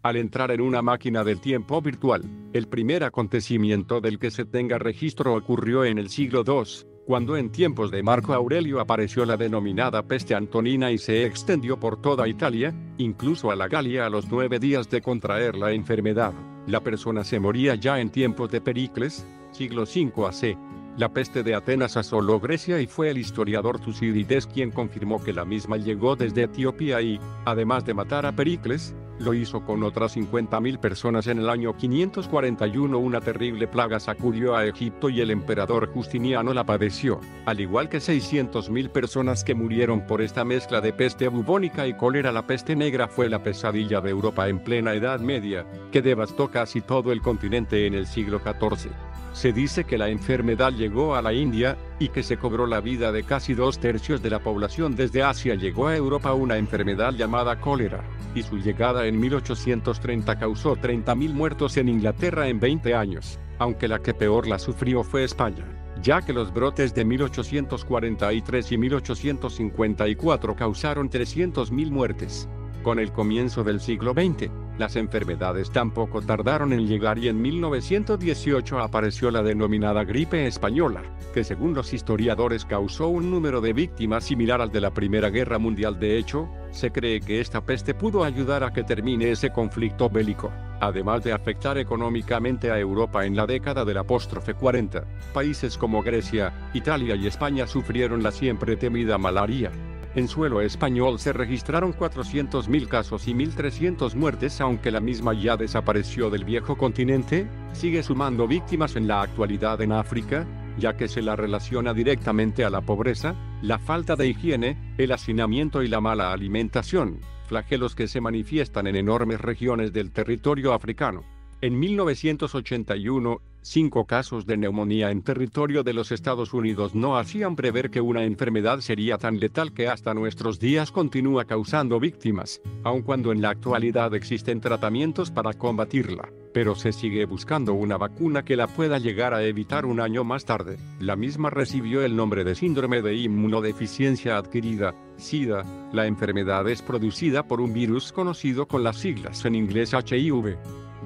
al entrar en una máquina del tiempo virtual. El primer acontecimiento del que se tenga registro ocurrió en el siglo II, cuando en tiempos de Marco Aurelio apareció la denominada peste antonina y se extendió por toda Italia, incluso a la Galia a los 9 días de contraer la enfermedad. La persona se moría ya en tiempos de Pericles, siglo V AC. La peste de Atenas asoló Grecia y fue el historiador Tucídides quien confirmó que la misma llegó desde Etiopía y, además de matar a Pericles, lo hizo con otras 50.000 personas en el año 541. Una terrible plaga sacudió a Egipto y el emperador Justiniano la padeció, al igual que 600.000 personas que murieron por esta mezcla de peste bubónica y cólera. La peste negra fue la pesadilla de Europa en plena Edad Media, que devastó casi todo el continente en el siglo XIV. Se dice que la enfermedad llegó a la India, y que se cobró la vida de casi 2/3 de la población. Desde Asia llegó a Europa una enfermedad llamada cólera, y su llegada en 1830 causó 30.000 muertos en Inglaterra en 20 años, aunque la que peor la sufrió fue España, ya que los brotes de 1843 y 1854 causaron 300.000 muertes. Con el comienzo del siglo XX, las enfermedades tampoco tardaron en llegar y en 1918 apareció la denominada gripe española, que según los historiadores causó un número de víctimas similar al de la Primera Guerra Mundial. De hecho, se cree que esta peste pudo ayudar a que termine ese conflicto bélico, además de afectar económicamente a Europa en la década del apóstrofe 40. Países como Grecia, Italia y España sufrieron la siempre temida malaria. En suelo español se registraron 400.000 casos y 1.300 muertes. Aunque la misma ya desapareció del viejo continente, sigue sumando víctimas en la actualidad en África, ya que se la relaciona directamente a la pobreza, la falta de higiene, el hacinamiento y la mala alimentación, flagelos que se manifiestan en enormes regiones del territorio africano. En 1981, 5 casos de neumonía en territorio de los Estados Unidos no hacían prever que una enfermedad sería tan letal que hasta nuestros días continúa causando víctimas, aun cuando en la actualidad existen tratamientos para combatirla, pero se sigue buscando una vacuna que la pueda llegar a evitar un año más tarde. La misma recibió el nombre de síndrome de inmunodeficiencia adquirida, SIDA. La enfermedad es producida por un virus conocido con las siglas en inglés HIV.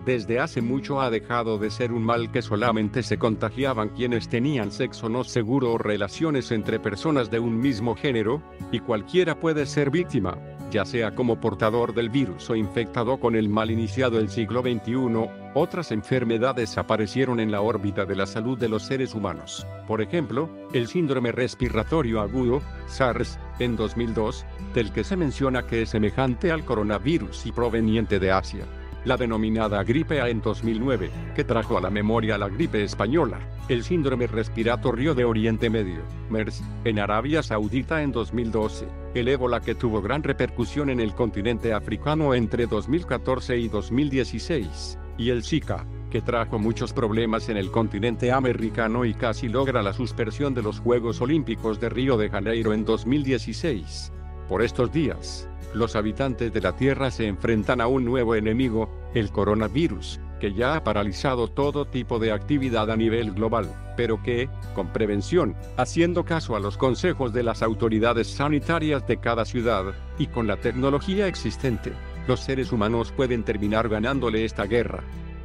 Desde hace mucho ha dejado de ser un mal que solamente se contagiaban quienes tenían sexo no seguro o relaciones entre personas de un mismo género, y cualquiera puede ser víctima, ya sea como portador del virus o infectado con el mal. Iniciado el siglo XXI, otras enfermedades aparecieron en la órbita de la salud de los seres humanos. Por ejemplo, el síndrome respiratorio agudo, SARS, en 2002, del que se menciona que es semejante al coronavirus y proveniente de Asia. La denominada gripe A en 2009, que trajo a la memoria la gripe española. El síndrome respiratorio de Oriente Medio, MERS, en Arabia Saudita en 2012. El ébola, que tuvo gran repercusión en el continente africano entre 2014 y 2016. Y el Zika, que trajo muchos problemas en el continente americano y casi logra la suspensión de los Juegos Olímpicos de Río de Janeiro en 2016. Por estos días, los habitantes de la Tierra se enfrentan a un nuevo enemigo, el coronavirus, que ya ha paralizado todo tipo de actividad a nivel global, pero que, con prevención, haciendo caso a los consejos de las autoridades sanitarias de cada ciudad, y con la tecnología existente, los seres humanos pueden terminar ganándole esta guerra.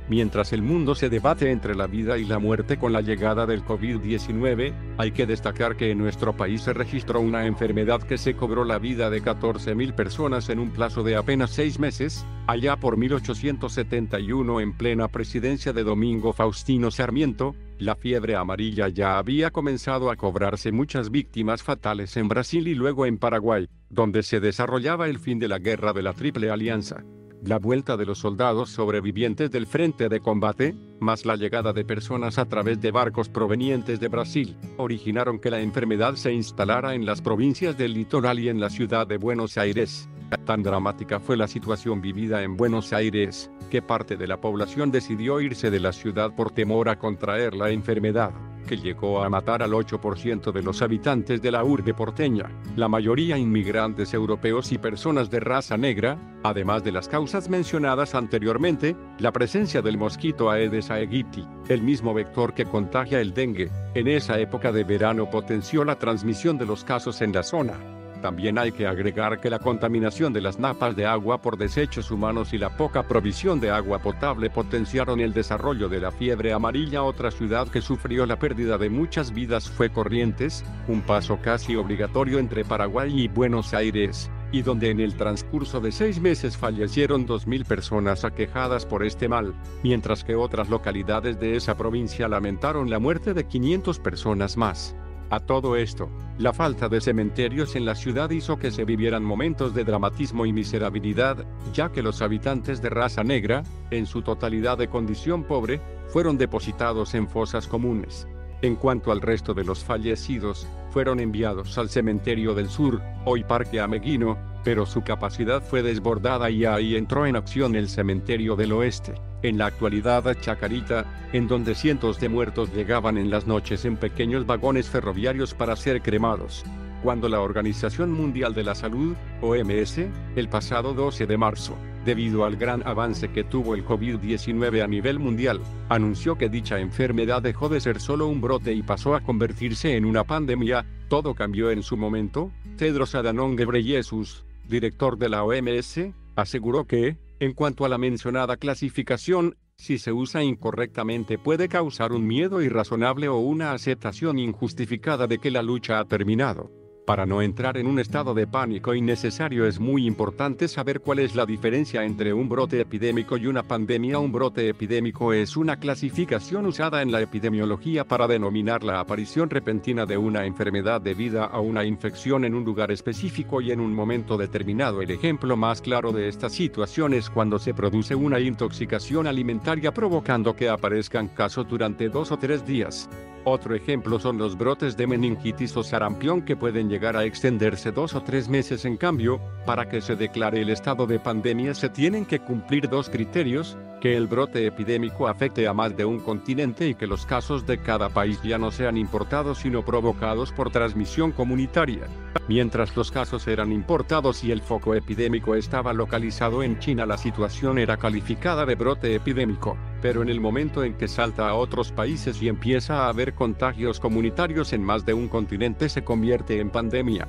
Mientras el mundo se debate entre la vida y la muerte con la llegada del COVID-19, hay que destacar que en nuestro país se registró una enfermedad que se cobró la vida de 14.000 personas en un plazo de apenas 6 meses, allá por 1871 en plena presidencia de Domingo Faustino Sarmiento. La fiebre amarilla ya había comenzado a cobrarse muchas víctimas fatales en Brasil y luego en Paraguay, donde se desarrollaba el fin de la guerra de la Triple Alianza. La vuelta de los soldados sobrevivientes del frente de combate, más la llegada de personas a través de barcos provenientes de Brasil, originaron que la enfermedad se instalara en las provincias del litoral y en la ciudad de Buenos Aires. Tan dramática fue la situación vivida en Buenos Aires, que parte de la población decidió irse de la ciudad por temor a contraer la enfermedad, que llegó a matar al 8% de los habitantes de la urbe porteña, la mayoría inmigrantes europeos y personas de raza negra. Además de las causas mencionadas anteriormente, la presencia del mosquito Aedes aegypti, el mismo vector que contagia el dengue, en esa época de verano potenció la transmisión de los casos en la zona. También hay que agregar que la contaminación de las napas de agua por desechos humanos y la poca provisión de agua potable potenciaron el desarrollo de la fiebre amarilla. Otra ciudad que sufrió la pérdida de muchas vidas fue Corrientes, un paso casi obligatorio entre Paraguay y Buenos Aires, y donde en el transcurso de 6 meses fallecieron 2.000 personas aquejadas por este mal, mientras que otras localidades de esa provincia lamentaron la muerte de 500 personas más. A todo esto, la falta de cementerios en la ciudad hizo que se vivieran momentos de dramatismo y miserabilidad, ya que los habitantes de raza negra, en su totalidad de condición pobre, fueron depositados en fosas comunes. En cuanto al resto de los fallecidos, fueron enviados al cementerio del sur, hoy Parque Ameguino, pero su capacidad fue desbordada y ahí entró en acción el cementerio del oeste, en la actualidad Chacarita, en donde cientos de muertos llegaban en las noches en pequeños vagones ferroviarios para ser cremados. Cuando la Organización Mundial de la Salud, OMS, el pasado 12 de marzo, debido al gran avance que tuvo el COVID-19 a nivel mundial, anunció que dicha enfermedad dejó de ser solo un brote y pasó a convertirse en una pandemia, todo cambió en su momento. Tedros Adhanom Ghebreyesus, director de la OMS, aseguró que, en cuanto a la mencionada clasificación, si se usa incorrectamente puede causar un miedo irrazonable o una aceptación injustificada de que la lucha ha terminado. Para no entrar en un estado de pánico innecesario es muy importante saber cuál es la diferencia entre un brote epidémico y una pandemia. Un brote epidémico es una clasificación usada en la epidemiología para denominar la aparición repentina de una enfermedad debida a una infección en un lugar específico y en un momento determinado. El ejemplo más claro de esta situación es cuando se produce una intoxicación alimentaria provocando que aparezcan casos durante 2 o 3 días. Otro ejemplo son los brotes de meningitis o sarampión que pueden llegar a extenderse 2 o 3 meses. En cambio, para que se declare el estado de pandemia se tienen que cumplir 2 criterios: que el brote epidémico afecte a más de un continente y que los casos de cada país ya no sean importados sino provocados por transmisión comunitaria. Mientras los casos eran importados y el foco epidémico estaba localizado en China, la situación era calificada de brote epidémico. Pero en el momento en que salta a otros países y empieza a haber contagios comunitarios en más de un continente se convierte en pandemia.